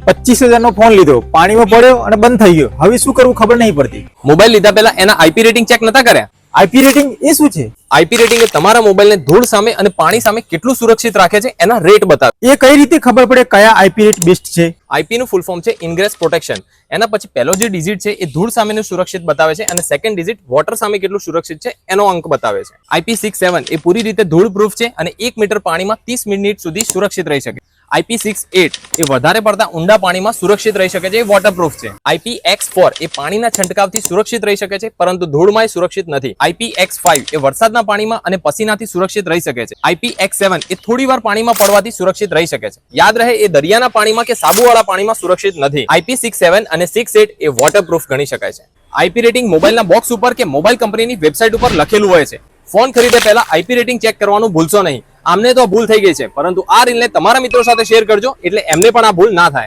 25,000 નો phone લીધો, પાણીમાં પડ્યો અને બંધ થઈ ગયો. હવે શું કરવું ખબર નહીં પડતી. મોબાઈલ લીધા પહેલા એના આઈપી રેટિંગ ચેક નતા કર્યા? આઈપી રેટિંગ એ શું છે? આઈપી રેટિંગ એ તમારા મોબાઈલને ધૂળ સામે અને પાણી સામે કેટલું સુરક્ષિત રાખે છે એના રેટ બતાવે. એ કઈ રીતે ખબર પડે કયા આઈપી રેટ બેસ્ટ છે? આઈપી નું ફૂલ ફોર્મ છે ઇનગ્રેસ પ્રોટેક્શન. એના પછી પહેલો જે ડિજિટ છે એ ધૂળ સામેનું સુરક્ષિત બતાવે છે અને સેકન્ડ ડિજિટ વોટર સામે કેટલું સુરક્ષિત છે એનો અંક બતાવે છે. IP67 એ પૂરી રીતે ધૂળ પ્રૂફ છે અને 1 મીટર પાણીમાં 30 મિનિટ સુધી સુરક્ષિત રહી શકે. IP68 એ વધારે પડતા ઊંડા પાણીમાં સુરક્ષિત રહી શકે છે, એ વોટરપ્રૂફ છે. IPX4 એ પાણીના છંટકાવથી સુરક્ષિત રહી શકે છે પરંતુ ધૂળમાં સુરક્ષિત નથી. IPX5 એ વરસાદના પાણીમાં અને પસીનાથી સુરક્ષિત રહી શકે છે. IPX7 એ થોડીવાર પાણીમાં પડવાથી સુરક્ષિત રહી શકે છે. યાદ રહે, એ દરિયાના પાણીમાં કે સાબુવાળા પાણીમાં સુરક્ષિત નથી. IP67 અને 68 એ વોટરપ્રૂફ ગણી શકાય છે. આઈપી રેટિંગ મોબાઈલના બોક્સ ઉપર કે મોબાઈલ કંપનીની વેબસાઇટ ઉપર લખેલું હોય છે. ફોન ખરીદે પહેલા આઈપી રેટિંગ ચેક કરવાનું ભૂલશો નહીં. આમને તો ભૂલ થઈ ગઈ છે, પરંતુ આ રીલને તમારા મિત્રો સાથે શેર કરજો એટલે એમને પણ આ ભૂલ ના થાય.